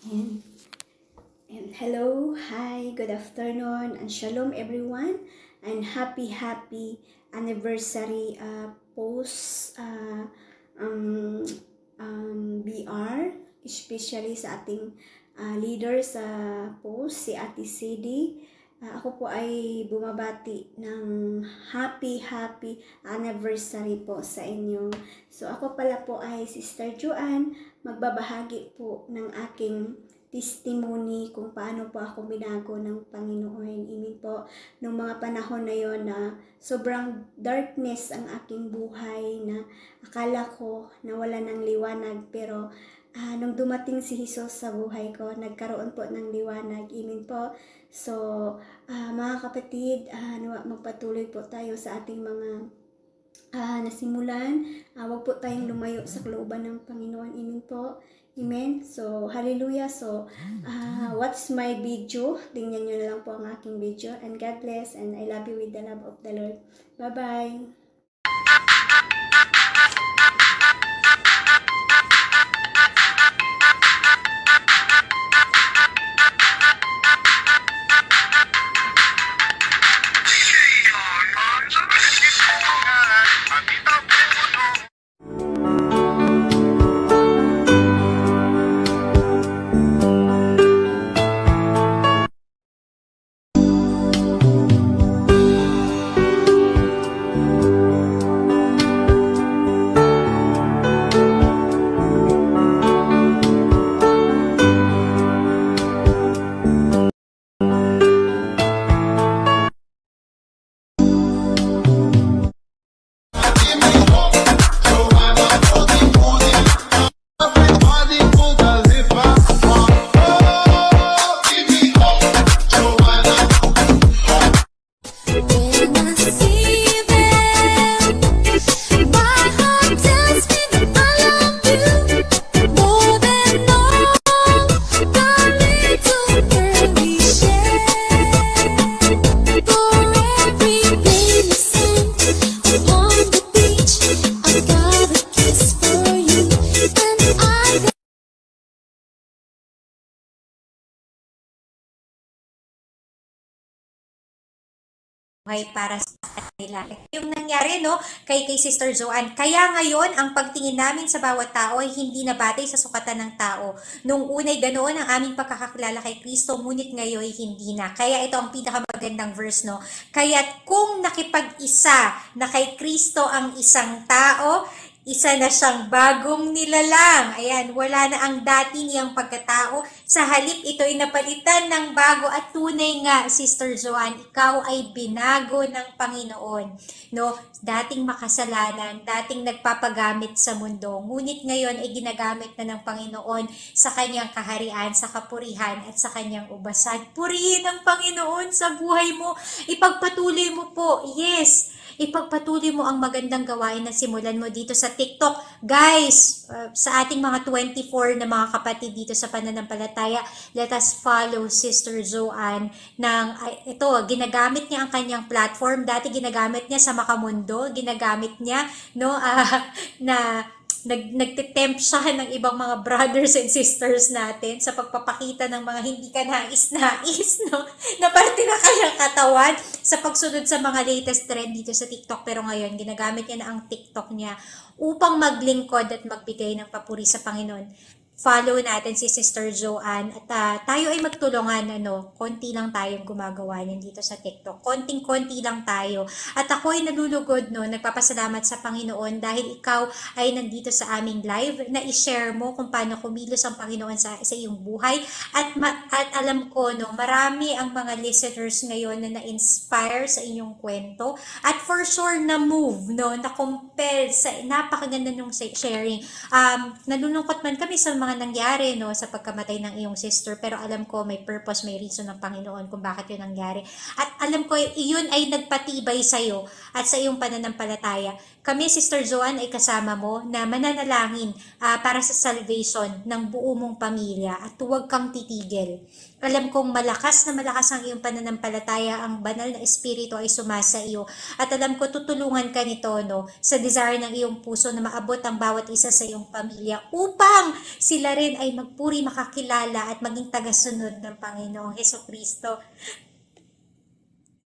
And, and hello, hi, good afternoon, and shalom everyone, and happy anniversary post BR, especially sa ating leader sa post, si Ate Sidi. Ako po ay bumabati ng happy anniversary po sa inyo. So ako pala po ay Sister Joanne, magbabahagi po ng aking testimony kung paano po ako binago ng Panginoon. Amen po. Nung mga panahon na yon na sobrang darkness ang aking buhay, na akala ko nawala ng liwanag, pero nung dumating si Jesus sa buhay ko, nagkaroon po ng liwanag. Amen po. So, mga kapatid, magpatuloy po tayo sa ating mga nasimulan. Huwag po tayong lumayo sa kalooban ng Panginoon. Amen po. Amen. So, hallelujah. So, what's my video? Tingnan nyo na lang po ang aking video. And God bless. And I love you with the love of the Lord. Bye-bye. Para sa kanila. Yung nangyari kay Sister Joanne. Kaya ngayon, ang pagtingin namin sa bawat tao ay hindi nabatay sa sukatan ng tao. Nung unay ganoon ang aming pagkakakilala kay Kristo, ngunit ngayon ay hindi na. Kaya ito ang pinakamagandang verse, Kaya kung nakipag-isa na kay Kristo ang isang tao, isa na siyang bagong nilalang. Ayan, wala na ang dati niyang pagkatao. Sa halip, ito ay napalitan ng bago at tunay nga, Sister Joanne, ikaw ay binago ng Panginoon. Dating makasalanan, dating nagpapagamit sa mundo, ngunit ngayon ay ginagamit na ng Panginoon sa kanyang kaharian, sa kapurihan at sa kanyang ubasan. Purihin ang Panginoon sa buhay mo. Ipagpatuloy mo po. Yes, ipagpatuloy mo ang magandang gawain na simulan mo dito sa TikTok. Guys, sa ating mga 24 na mga kapatid dito sa pananampalataya, let us follow Sister Joanne. Ito, ginagamit niya ang kanyang platform. Dati ginagamit niya sa Makamundo, ginagamit niya na nagtitempt siya ng ibang mga brothers and sisters natin sa pagpapakita ng mga hindi ka nais-nais, na parte na kanyang katawan sa pagsunod sa mga latest trend dito sa TikTok. Pero ngayon, ginagamit niya na ang TikTok niya upang maglingkod at magbigay ng papuri sa Panginoon. Follow natin si Sister Joanne at tayo ay magtulungan, konti lang tayong gumagawa niyan dito sa TikTok. Konting-konti lang tayo. At ako ay nalulugod, nagpapasalamat sa Panginoon dahil ikaw ay nandito sa aming live na i-share mo kung paano kumilos ang Panginoon sa iyong buhay. At alam ko, marami ang mga listeners ngayon na na-inspire sa inyong kwento. At for sure na move, na-compel sa napakaganda ng sharing. Nalulungkot man kami sa mga nangyari sa pagkamatay ng iyong sister, pero alam ko may purpose, may reason ng Panginoon kung bakit yun nangyari. At alam ko iyon ay nagpatibay sa iyo at sa iyong pananampalataya. kami, Sister Joanne, ay kasama mo na mananalangin para sa salvation ng buo mong pamilya at huwag kang titigil. Alam kong malakas na malakas ang iyong pananampalataya, ang banal na espiritu ay sumasa iyo. At alam ko tutulungan ka nito no, sa desire ng iyong puso na maabot ang bawat isa sa iyong pamilya upang sila rin ay magpuri, makakilala at maging tagasunod ng Panginoong Hesukristo.